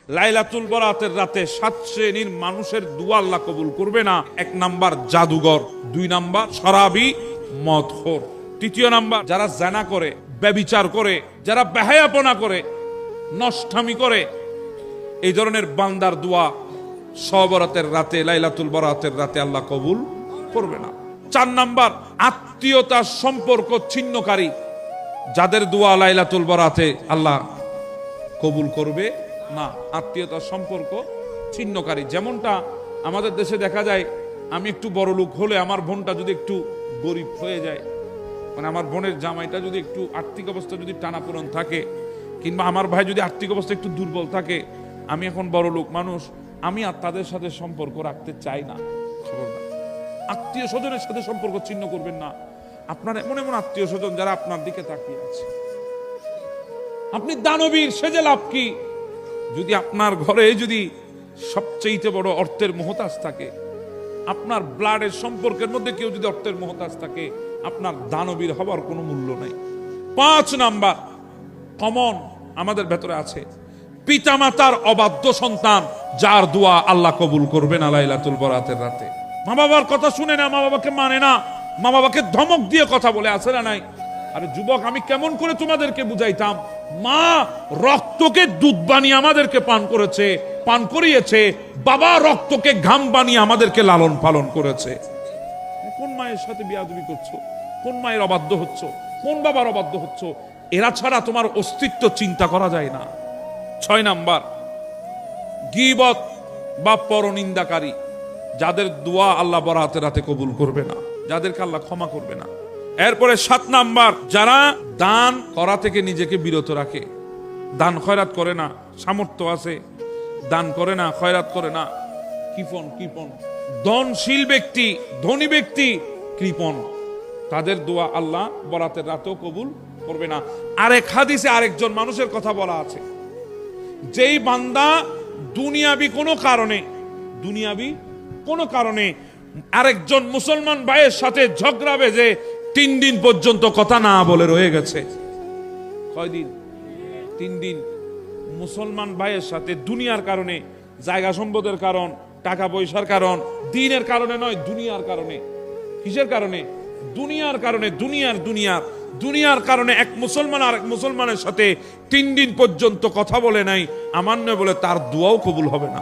লাইলাতুল বরাতের রাতে 7 শ্রেণীর মানুষের দোয়া আল্লাহ কবুল করবে না। 1 নাম্বার জাদুঘর, 2 নাম্বার শরাবি মদখোর, 3 নাম্বার যারা জানা করে, ব্যভিচার করে, যারা বেহায়াপনা করে, নষ্টামি করে, এই ধরনের বান্দার দোয়া সবরাতের রাতে, লাইলাতুল বরাতের রাতে আল্লাহ কবুল করবে না। 4 নাম্বার আত্মীয়তার সম্পর্ক ছিন্নকারী, যাদের দোয়া লাইলাতুল বরাতে আল্লাহ কবুল করবে না। আত্মীয়তার সম্পর্ক ছিন্নকারী, যেমনটা আমাদের দেশে দেখা যায়, আমি একটু বড় লোক হলে আমার বোনটা যদি একটু গরিব হয়ে যায়, মানে আমার বোনের জামাইটা যদি একটু আর্থিক অবস্থা যদি টানাপোড়েন থাকে, কিংবা আমার ভাই যদি আর্থিক অবস্থা একটু দুর্বল থাকে, আমি এখন বড় লোক মানুষ, আমি আর তাদের সাথে সম্পর্ক রাখতে চাই না। খবরদার, আত্মীয় স্বজনের সাথে সম্পর্ক ছিন্ন করবেন না। আপনার এমন এমন আত্মীয় স্বজন যারা আপনার দিকে তাকিয়ে আছে, আপনি দানবীর সেজে লাভ কি? যদি আপনার ঘরে যদি সবচেয়ে বড় অর্থের মোহতাজ থাকে, আপনার ব্লাডের সম্পর্কের মধ্যে কেউ যদি অর্থের মোহতাজ থাকে, আপনার দানবীর হবার কোনো মূল্য নেই। 5 নাম্বার কমন আমাদের ভেতরে আছে, পিতামাতার অবাধ্য সন্তান, যার দোয়া আল্লাহ কবুল করবে না লাইলাতুল বরাতের রাতে। মা বাবার কথা শুনে না, মা বাবাকে মানে না, মা বাবাকে ধমক দিয়ে কথা বলে, আছে না নাই? আরে যুবক, আমি কেমন করে তোমাদেরকে বুঝাইতাম, মা রক্তকে দুধ বানিয়ে আমাদেরকে পান করিয়েছে, বাবা রক্তকে ঘাম বানিয়ে আমাদেরকে লালন পালন করেছে। কোন মায়ের সাথে বিয়াদবি করছো? কোন মায়ের অবাধ্য হচ্ছ? কোন বাবার অবাধ্য হচ্ছ? এরা ছাড়া তোমার অস্তিত্ব চিন্তা করা যায় না। 6 নাম্বার গীবত বা পরনিন্দাকারী, যাদের দোয়া আল্লাহ বরাতের রাতে কবুল করবে না, যাদেরকে আল্লাহ ক্ষমা করবে না। এরপরে 7 নাম্বার যারা দান করা থেকে নিজেকে বিরত রাখে, দান খয়রাত করে না, সামর্থ্য আছে দান করে না, খয়রাত করে না, কৃপণ ধনশীল ব্যক্তি, ধনী ব্যক্তি কৃপণ, তাদের দোয়া আল্লাহ বরাতের রাতেও কবুল করবে না। আরেক হাদিসে আরেকজন মানুষের কথা বলা আছে, যেই বান্দা দুনিয়াবি কোনো কারণে আরেকজন মুসলমান ভাইয়ের সাথে ঝগড়া বেজে 3 দিন পর্যন্ত কথা না বলে রয়ে গেছে। কয় দিন? 3 দিন। মুসলমান ভাইয়ের সাথে দুনিয়ার কারণে, জায়গা সম্পদের কারণ, টাকা পয়সার কারণ, দিনের কারণে নয়, দুনিয়ার কারণে। কিসের কারণে? দুনিয়ার কারণে। দুনিয়ার কারণে এক মুসলমান আর এক মুসলমানের সাথে 3 দিন পর্যন্ত কথা বলে নাই, আমার নয় বলে তার দোয়াও কবুল হবে না।